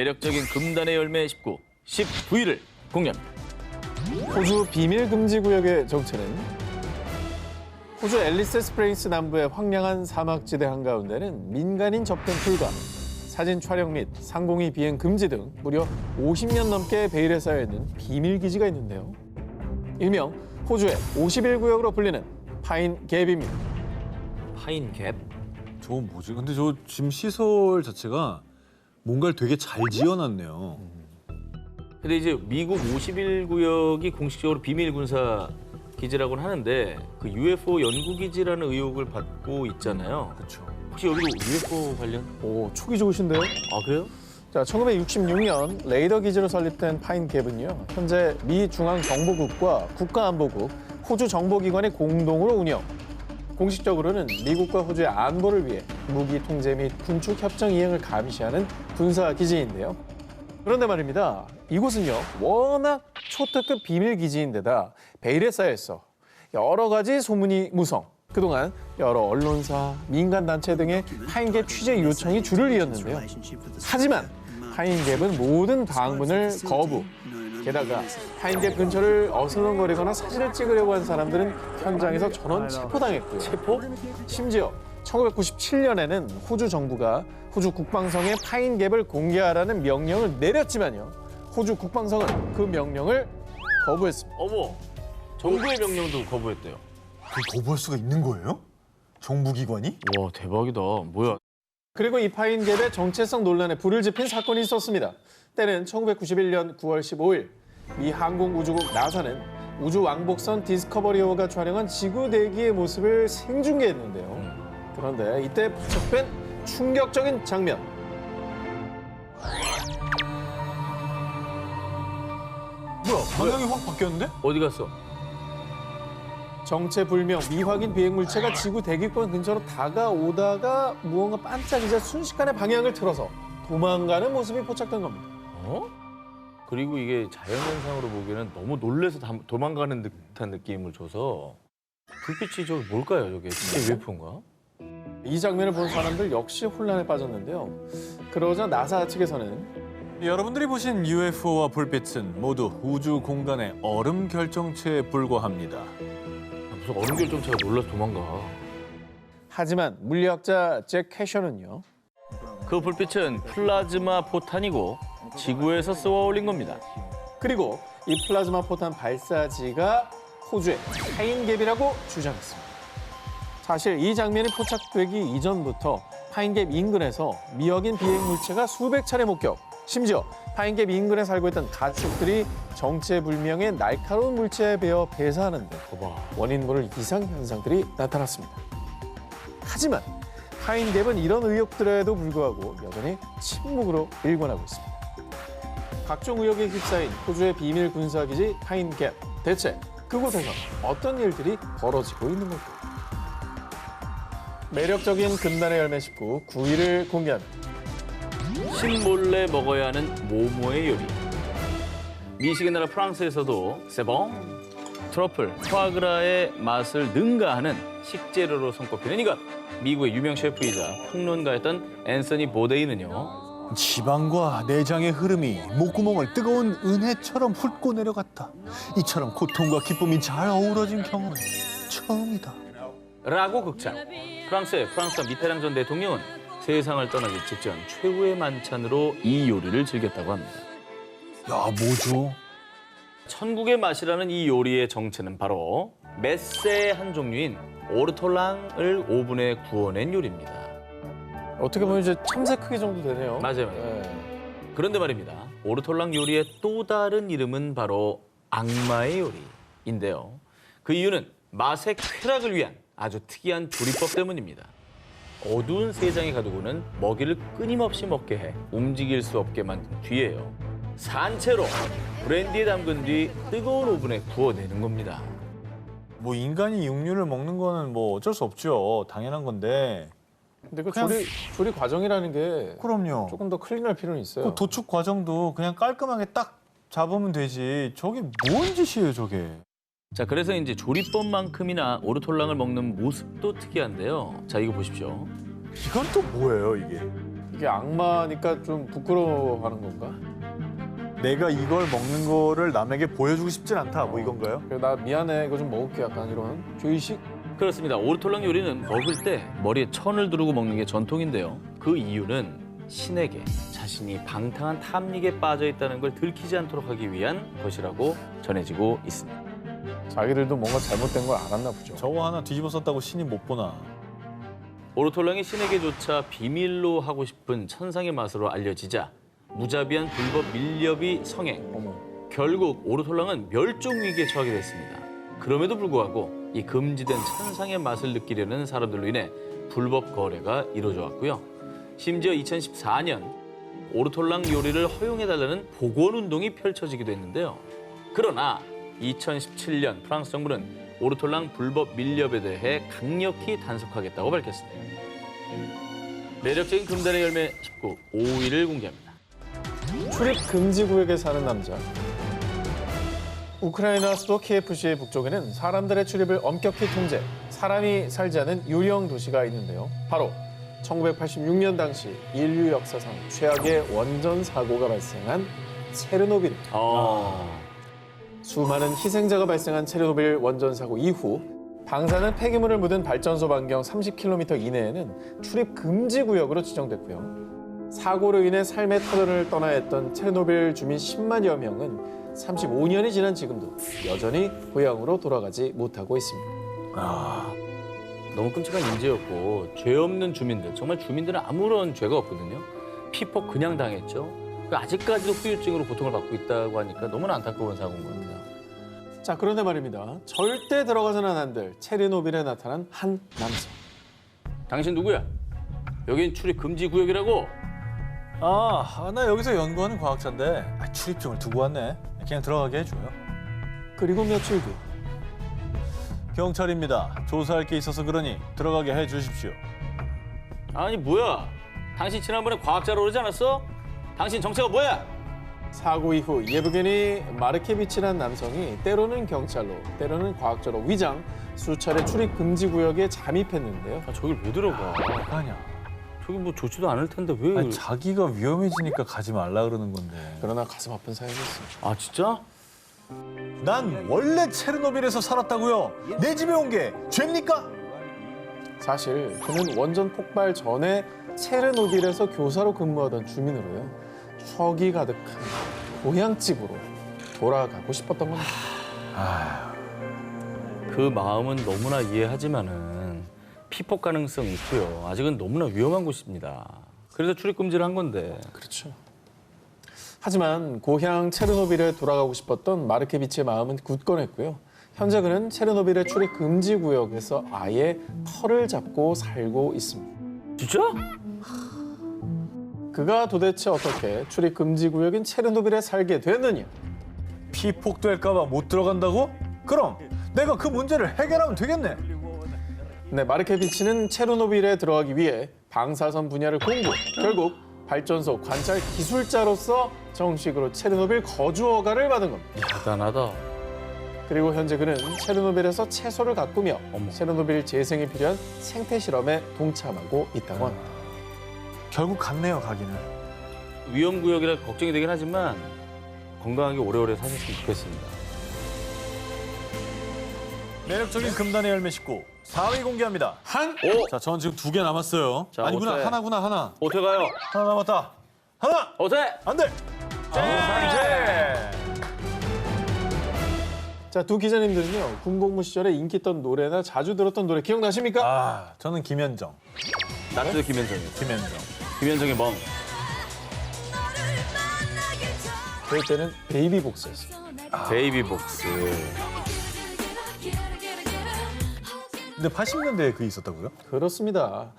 매력적인 금단의 열매 19, 19위를 공개합니다. 호주 비밀 금지 구역의 정체는 호주 앨리스 스프링스 남부의 황량한 사막지대 한가운데는 민간인 접근 불가, 사진 촬영 및 상공이 비행 금지 등 무려 50년 넘게 베일에 쌓여 있는 비밀 기지가 있는데요. 일명 호주의 51구역으로 불리는 파인 갭입니다. 파인갭? 저건 뭐지? 근데 저 짐 시설 자체가 뭔가를 되게 잘 지어놨네요. 근데 이제 미국 51구역이 공식적으로 비밀 군사 기지라고는 하는데 그 UFO 연구 기지라는 의혹을 받고 있잖아요. 그렇죠. 혹시 여기도 UFO 관련? 오, 촉이 좋으신데요? 아 그래요? 자, 1966년 레이더 기지로 설립된 파인 갭은요. 현재 미 중앙정보국과 국가안보국, 호주 정보기관이 공동으로 운영. 공식적으로는 미국과 호주의 안보를 위해 무기 통제 및 군축 협정 이행을 감시하는 군사 기지인데요. 그런데 말입니다. 이곳은요. 워낙 초특급 비밀 기지인데다 베일에 쌓여 있어 여러 가지 소문이 무성. 그동안 여러 언론사, 민간단체 등의 파인갭 취재 요청이 줄을 이었는데요. 하지만 파인갭은 모든 방문을 거부. 게다가 파인갭 근처를 어슬렁거리거나 사진을 찍으려고 한 사람들은 현장에서 전원 체포당했고요. 체포? 심지어 1997년에는 호주 정부가 호주 국방성에 파인갭을 공개하라는 명령을 내렸지만요. 호주 국방성은 그 명령을 거부했습니다. 어머, 정부의 명령도 거부했대요. 그걸 거부할 수가 있는 거예요? 정부기관이? 와 대박이다. 뭐야? 그리고 이 파인갭의 정체성 논란에 불을 지핀 사건이 있었습니다. 때는 1991년 9월 15일 미 항공우주국 나사는 우주 왕복선 디스커버리호가 촬영한 지구 대기의 모습을 생중계했는데요. 그런데 이때 포착된 충격적인 장면. 뭐야, 방향이 확 바뀌었는데? 어디 갔어? 정체불명 미확인 비행물체가 지구 대기권 근처로 다가오다가 무언가 반짝이자 순식간에 방향을 틀어서 도망가는 모습이 포착된 겁니다. 어? 그리고 이게 자연현상으로 보기에는 너무 놀래서 도망가는 듯한 느낌을 줘서 불빛이 저기 뭘까요? 저게 진짜 UFO인가? 이 장면을 본 사람들 역시 혼란에 빠졌는데요. 그러자 나사 측에서는 여러분들이 보신 UFO와 불빛은 모두 우주 공간의 얼음 결정체에 불과합니다. 무슨 얼음 결정체가 놀라서 도망가. 하지만 물리학자 잭 캐셔는요. 그 불빛은 플라즈마 포탄이고 지구에서 쏘아 올린 겁니다. 그리고 이 플라즈마 포탄 발사지가 호주의 파인갭이라고 주장했습니다. 사실 이 장면이 포착되기 이전부터 파인갭 인근에서 미확인 비행 물체가 수백 차례 목격. 심지어 파인갭 인근에 살고 있던 가축들이 정체불명의 날카로운 물체에 베어 배사하는데 원인 모를 이상 현상들이 나타났습니다. 하지만 파인갭은 이런 의혹들에도 불구하고 여전히 침묵으로 일관하고 있습니다. 각종 의혹에 휩싸인 호주의 비밀 군사기지 파인갭. 대체 그곳에서 어떤 일들이 벌어지고 있는 걸까요? 매력적인 금단의 열매 19, 9위를 공개합니다. 신몰래 먹어야 하는 모모의 요리. 미식의 나라 프랑스에서도 세봉, 트러플, 푸아그라의 맛을 능가하는 식재료로 손꼽히는 이것. 미국의 유명 셰프이자 평론가였던 앤서니 보데이는요. 지방과 내장의 흐름이 목구멍을 뜨거운 은혜처럼 훑고 내려갔다. 이처럼 고통과 기쁨이 잘 어우러진 경험은 처음이다. 라고 극찬. 프랑스의 프랑스와 미테랑 전 대통령은 세상을 떠나기 직전 최후의 만찬으로 이 요리를 즐겼다고 합니다. 야, 뭐죠? 천국의 맛이라는 이 요리의 정체는 바로 메세의 한 종류인 오르톨랑을 오븐에 구워낸 요리입니다. 어떻게 보면 이제 참새 크기 정도 되네요. 맞아요. 네. 그런데 말입니다. 오르톨랑 요리의 또 다른 이름은 바로 악마의 요리인데요. 그 이유는 맛의 쾌락을 위한 아주 특이한 조리법 때문입니다. 어두운 세상에 가두고는 먹이를 끊임없이 먹게 해 움직일 수 없게 만든 뒤에요. 산채로 브랜디에 담근 뒤 뜨거운 오븐에 구워내는 겁니다. 뭐 인간이 육류를 먹는 거는 뭐 어쩔 수 없죠. 당연한 건데. 근데 그 그냥- 조리 과정이라는 게 그럼요. 조금 더 클린할 필요는 있어요. 그 도축 과정도 그냥 깔끔하게 딱 잡으면 되지. 저게 뭔 짓이에요, 저게. 자, 그래서 이제 조리법만큼이나 오르톨랑을 먹는 모습도 특이한데요. 자, 이거 보십시오. 이건 또 뭐예요, 이게? 이게 악마니까 좀 부끄러워하는 건가? 내가 이걸 먹는 거를 남에게 보여주고 싶진 않다. 뭐 이건가요? 그래, 나 미안해 이거 좀 먹을게 약간 이런 죄의식? 그렇습니다. 오르톨랑 요리는 먹을 때 머리에 천을 두르고 먹는 게 전통인데요. 그 이유는 신에게 자신이 방탕한 탐닉에 빠져 있다는 걸 들키지 않도록 하기 위한 것이라고 전해지고 있습니다. 자기들도 뭔가 잘못된 걸 알았나 보죠. 저거 하나 뒤집어 썼다고 신이 못 보나. 오르톨랑이 신에게조차 비밀로 하고 싶은 천상의 맛으로 알려지자 무자비한 불법 밀렵이 성행. 어머. 결국 오르톨랑은 멸종 위기에 처하게 됐습니다. 그럼에도 불구하고 이 금지된 천상의 맛을 느끼려는 사람들로 인해 불법 거래가 이루어져 왔고요. 심지어 2014년 오르톨랑 요리를 허용해달라는 복원운동이 펼쳐지기도 했는데요. 그러나 2017년 프랑스 정부는 오르톨랑 불법 밀렵에 대해 강력히 단속하겠다고 밝혔습니다. 매력적인 금단의 열매 19, 5위를 공개합니다. 출입 금지 구역에 사는 남자. 우크라이나 수도 키예프시의 북쪽에는 사람들의 출입을 엄격히 통제, 사람이 살지 않은 유령 도시가 있는데요. 바로 1986년 당시 인류 역사상 최악의 원전 사고가 발생한 체르노빌입니다. 수많은 희생자가 발생한 체르노빌 원전 사고 이후 방사능 폐기물을 묻은 발전소 반경 30km 이내에는 출입 금지 구역으로 지정됐고요. 사고로 인해 삶의 터전을 떠나야 했던 체르노빌 주민 10만여 명은 35년이 지난 지금도 여전히 고향으로 돌아가지 못하고 있습니다. 너무 끔찍한 인재였고 죄 없는 주민들, 정말 주민들은 아무런 죄가 없거든요. 피폭 그냥 당했죠. 아직까지도 후유증으로 고통을 받고 있다고 하니까 너무나 안타까운 사고인 것 같아요. 자, 그런데 말입니다. 절대 들어가서는 안 될 체르노빌에 나타난 한 남성. 당신 누구야? 여긴 출입 금지 구역이라고? 나 여기서 연구하는 과학자인데 출입증을 두고 왔네. 그냥 들어가게 해줘요. 그리고 며칠 뒤 경찰입니다. 조사할 게 있어서 그러니 들어가게 해주십시오. 아니 뭐야? 당신 지난번에 과학자로 그러지 않았어? 당신 정체가 뭐야? 사고 이후 예브게니 마르케비치라는 남성이 때로는 경찰로, 때로는 과학자로 위장, 수차례 출입 금지 구역에 잠입했는데요. 저길 왜 들어가? 아니야. 저기 뭐 좋지도 않을 텐데 왜? 아니, 자기가 위험해지니까 가지 말라 그러는 건데. 그러나 가슴 아픈 사연이었습니다. 아 진짜? 난 원래 체르노빌에서 살았다고요. 내 집에 온 게 죄입니까? 사실 그는 원전 폭발 전에 체르노빌에서 교사로 근무하던 주민으로요. 추억이 가득한 고향집으로 돌아가고 싶었던 겁니다. 그 마음은 너무나 이해하지만은 피폭 가능성이 있고요. 아직은 너무나 위험한 곳입니다. 그래서 출입 금지를 한 건데. 그렇죠. 하지만 고향 체르노빌에 돌아가고 싶었던 마르케비치의 마음은 굳건했고요. 현재 그는 체르노빌의 출입 금지 구역에서 아예 터를 잡고 살고 있습니다. 진짜? 그가 도대체 어떻게 출입 금지 구역인 체르노빌에 살게 됐느냐? 피폭될까 봐 못 들어간다고? 그럼 내가 그 문제를 해결하면 되겠네. 네, 마르케비치는 체르노빌에 들어가기 위해 방사선 분야를 공부, 결국 발전소 관찰 기술자로서 정식으로 체르노빌 거주 허가를 받은 겁니다. 대단하다. 그리고 현재 그는 체르노빌에서 채소를 가꾸며 어머. 체르노빌 재생에 필요한 생태 실험에 동참하고 있다고 합니다. 결국 갔네요, 가기는. 위험 구역이라 걱정이 되긴 하지만 건강하게 오래오래 사셨으면 좋겠습니다. 매력적인 금단의 열매 19, 4위 공개합니다. 오! 자, 전 지금 2개 남았어요. 자, 아니구나, 어때? 하나구나, 하나. 어떻게 가요? 하나 남았다. 하나! 어때? 안 돼! 자, 두 기자님들은요, 군복무 시절에 인기 있던 노래나 자주 들었던 노래 기억나십니까? 저는 김현정. 나트도 김현정이요. 김현정. 김현정의 멍. 그럴 때는 베이비복스였어요. 베이비복스. 근데 80년대에 그 있었다고요? 그렇습니다.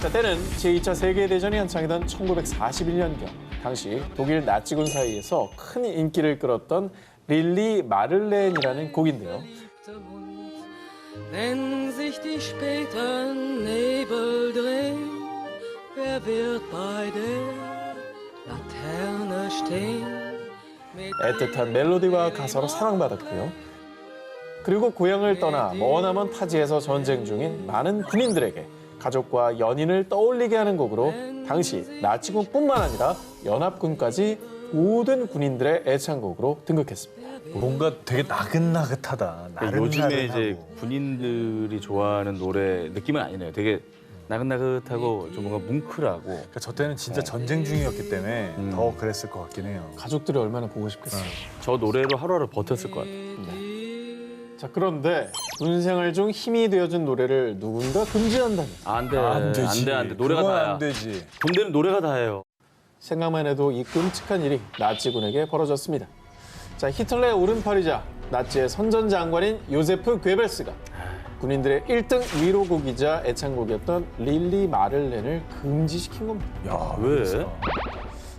자, 때는 제2차 세계대전이 한창이던 1941년경. 당시 독일 나치군 사이에서 큰 인기를 끌었던 릴리 마를렌이라는 곡인데요. Wenn sich die späten Nebel drehen, wer wird bei der Laterne stehen? 애틋한 멜로디와 가사로 사랑받았고요. 그리고 고향을 떠나 머나먼 타지에서 전쟁 중인 많은 군인들에게 가족과 연인을 떠올리게 하는 곡으로 당시 나치군뿐만 아니라 연합군까지 모든 군인들의 애창곡으로 등극했습니다. 뭔가 되게 나긋나긋하다. 요즘에 이제 나른나른하고. 군인들이 좋아하는 노래 느낌은 아니네요. 되게 나긋나긋하고 좀 뭔가 뭉클하고. 그러니까 저 때는 진짜 전쟁 중이었기 때문에 더 그랬을 것 같긴 해요. 가족들이 얼마나 보고 싶겠어요. 저 노래로 하루하루 버텼을 것 같아요. 자, 그런데 군 생활 중 힘이 되어준 노래를 누군가 금지한다면 안 돼, 안 되지. 안 돼. 노래가 그건 다야. 안 되지. 군대는 노래가 다예요. 생각만 해도 이 끔찍한 일이 나치군에게 벌어졌습니다. 자, 히틀러의 오른팔이자 나치의 선전장관인 요세프 괴벨스가 군인들의 1등 위로곡이자 애창곡이었던 릴리 마를렌을 금지시킨 겁니다. 야, 왜?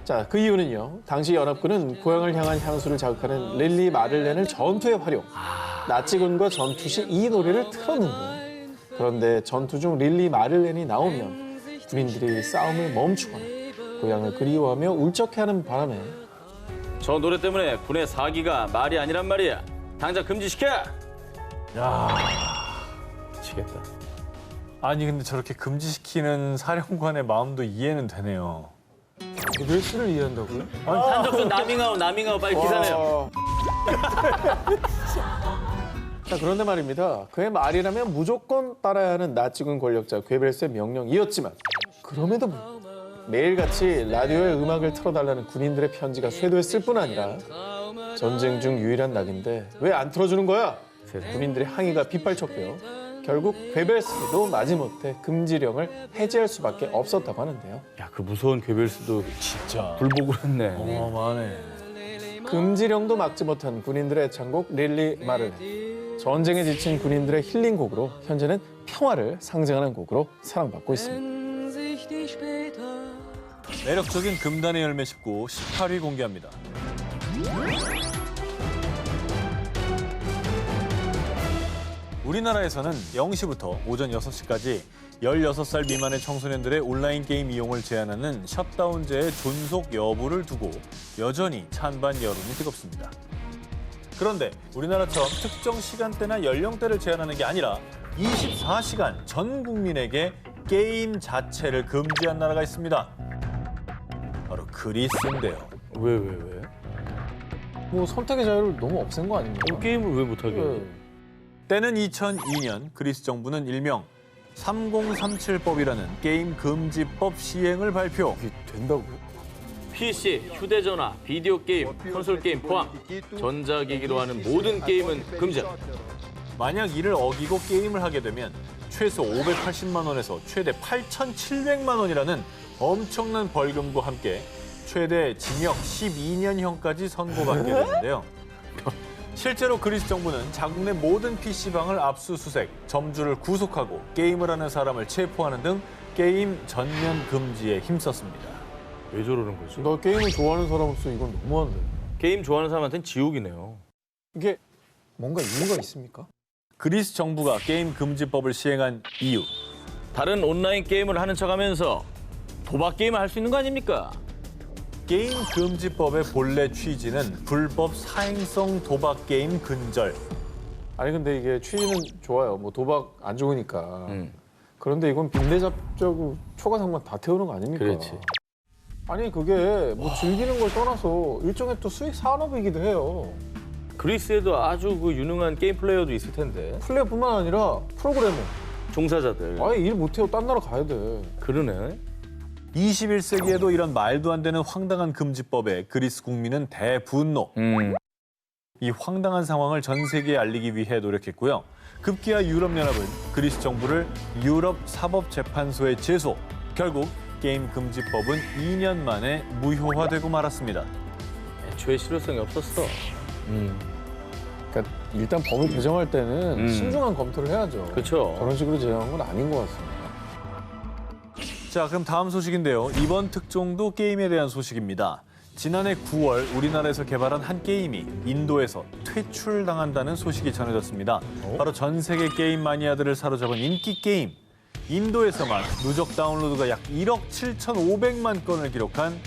자, 그 이유는요. 당시 연합군은 고향을 향한 향수를 자극하는 릴리 마를렌을 전투에 활용. 나치군과 전투 시 이 노래를 틀었는데, 그런데 전투 중 릴리 마를렌이 나오면 군인들이 싸움을 멈추거나 고향을 그리워하며 울적해하는 바람에 저 노래 때문에 군의 사기가 말이 아니란 말이야. 당장 금지시켜! 미치겠다. 아니 근데 저렇게 금지시키는 사령관의 마음도 이해는 되네요. 괴벨스를 이해한다고요? 한적수 나밍아웃 빨리 기사내요. 자, 그런데 말입니다. 그의 말이라면 무조건 따라야 하는 나치군 권력자 괴벨스의 명령이었지만 그럼에도 불구하고 매일같이 라디오에 음악을 틀어달라는 군인들의 편지가 쇄도했을 뿐 아니라 전쟁 중 유일한 낙인데 왜 안 틀어주는 거야? 군인들의 항의가 빗발쳤고요. 결국 괴벨스도 마지못해 금지령을 해제할 수밖에 없었다고 하는데요. 야, 그 무서운 괴벨스도 진짜 불복을 했네. 어마어마하네. 금지령도 막지 못한 군인들의 애창곡 릴리 마를렌. 전쟁에 지친 군인들의 힐링곡으로 현재는 평화를 상징하는 곡으로 사랑받고 있습니다. wenn sich die später 매력적인 금단의 열매 19, 18위 공개합니다. 우리나라에서는 0시부터 오전 6시까지 16살 미만의 청소년들의 온라인 게임 이용을 제한하는 셧다운제의 존속 여부를 두고 여전히 찬반 여론이 뜨겁습니다. 그런데 우리나라처럼 특정 시간대나 연령대를 제한하는 게 아니라 24시간 전 국민에게 게임 자체를 금지한 나라가 있습니다. 바로 그리스인데요. 왜? 뭐 선택의 자유를 너무 없앤 거 아닙니까? 게임을 왜 못하게 해? 때는 2002년 그리스 정부는 일명 3037법이라는 게임 금지법 시행을 발표. 이게 된다고요? PC, 휴대전화, 비디오 게임, 콘솔 게임 포함 전자기기로 하는 모든 게임은 금지다. 만약 이를 어기고 게임을 하게 되면 최소 580만 원에서 최대 8,700만 원이라는 엄청난 벌금과 함께 최대 징역 12년형까지 선고받게 되는데요. 실제로 그리스 정부는 자국 내 모든 PC방을 압수수색, 점주를 구속하고 게임을 하는 사람을 체포하는 등 게임 전면 금지에 힘썼습니다. 왜 저러는 거지? 너 게임을 좋아하는 사람으로서 이건 너무한데. 게임 좋아하는 사람한테는 지옥이네요. 이게 뭔가 이유가 있습니까? 그리스 정부가 게임 금지법을 시행한 이유. 다른 온라인 게임을 하는 척하면서 도박 게임을 할 수 있는 거 아닙니까? 게임 금지법의 본래 취지는 불법 사행성 도박 게임 근절. 아니 근데 이게 취지는 좋아요. 뭐 도박 안 좋으니까. 그런데 이건 빈대잡자고 초과상관 다 태우는 거 아닙니까? 그렇지. 아니 그게 뭐 즐기는 걸 떠나서 일종의 또 수익 산업이기도 해요. 그리스에도 아주 그 유능한 게임 플레이어도 있을 텐데. 플레이뿐만 아니라 프로그래머. 종사자들. 아예 일 못해요. 딴 나라 가야 돼. 그러네. 21세기에도 이런 말도 안 되는 황당한 금지법에 그리스 국민은 대분노. 이 황당한 상황을 전 세계에 알리기 위해 노력했고요. 급기야 유럽연합은 그리스 정부를 유럽 사법재판소에 제소. 결국 게임 금지법은 2년 만에 무효화되고 말았습니다. 애초에 실효성이 없었어. 그러니까 일단 법을 개정할 때는 신중한 검토를 해야죠. 그렇죠. 저런 식으로 제정한 건 아닌 것 같습니다. 자, 그럼 다음 소식인데요. 이번 특종도 게임에 대한 소식입니다. 지난해 9월 우리나라에서 개발한 한 게임이 인도에서 퇴출당한다는 소식이 전해졌습니다. 바로 전 세계 게임 마니아들을 사로잡은 인기 게임. 인도에서만 누적 다운로드가 약 1억 7,500만 건을 기록한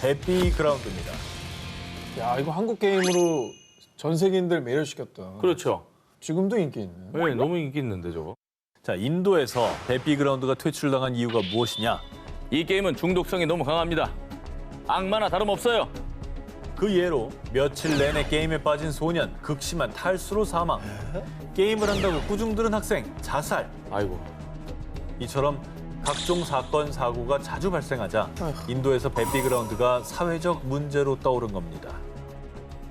해피 그라운드입니다. 야 이거 한국 게임으로 전 세계인들 매료시켰다. 그렇죠. 지금도 인기 있네. 네, 너무 인기 있는데 저거. 자, 인도에서 배피그라운드가 퇴출당한 이유가 무엇이냐? 이 게임은 중독성이 너무 강합니다. 악마나 다름없어요. 그 예로 며칠 내내 게임에 빠진 소년, 극심한 탈수로 사망. 게임을 한다고 꾸중 들은 학생, 자살. 아이고. 이처럼 각종 사건, 사고가 자주 발생하자 인도에서 배피그라운드가 사회적 문제로 떠오른 겁니다.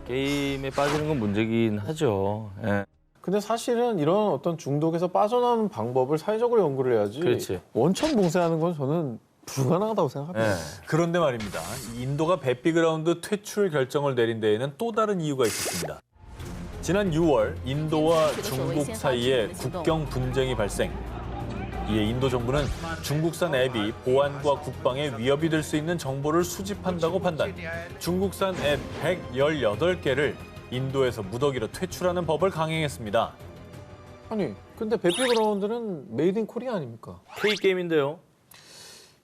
게임에 빠지는 건 문제긴 하죠. 예. 근데 사실은 이런 어떤 중독에서 빠져나오는 방법을 사회적으로 연구를 해야지. 그렇지. 원천 봉쇄하는 건 저는 불가능하다고 생각합니다. 예. 그런데 말입니다. 인도가 배피그라운드 퇴출 결정을 내린 데에는 또 다른 이유가 있었습니다. 지난 6월 인도와 중국 사이에 국경 분쟁이 발생. 이에 인도 정부는 중국산 앱이 보안과 국방에 위협이 될 수 있는 정보를 수집한다고 판단. 중국산 앱 118개를 인도에서 무더기로 퇴출하는 법을 강행했습니다. 아니, 근데 배피그라운드는 메이드 인 코리아 아닙니까? K게임인데요.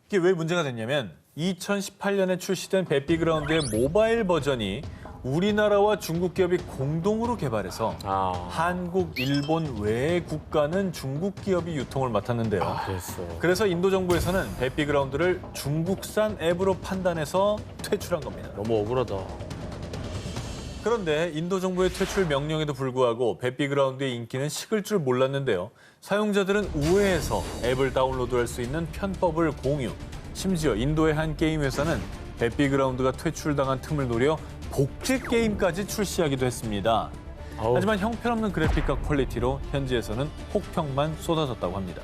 이게 왜 문제가 됐냐면 2018년에 출시된 배피그라운드의 모바일 버전이 우리나라와 중국 기업이 공동으로 개발해서 아, 한국, 일본 외의 국가는 중국 기업이 유통을 맡았는데요. 그랬어. 그래서 인도 정부에서는 배피그라운드를 중국산 앱으로 판단해서 퇴출한 겁니다. 너무 억울하다. 그런데 인도 정부의 퇴출 명령에도 불구하고 배피그라운드의 인기는 식을 줄 몰랐는데요. 사용자들은 우회해서 앱을 다운로드할 수 있는 편법을 공유. 심지어 인도의 한 게임 회사는 배피그라운드가 퇴출당한 틈을 노려 복제 게임까지 출시하기도 했습니다. 아우, 하지만 형편없는 그래픽과 퀄리티로 현지에서는 혹평만 쏟아졌다고 합니다.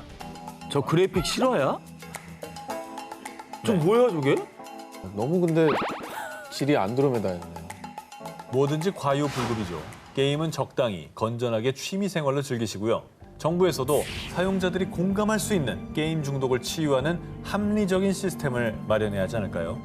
저 그래픽 실화야? 저 뭐야 저게? 너무 근데 질이 안드로메다였네요. 뭐든지 과유불급이죠. 게임은 적당히 건전하게 취미 생활로 즐기시고요. 정부에서도 사용자들이 공감할 수 있는 게임 중독을 치유하는 합리적인 시스템을 마련해야 하지 않을까요?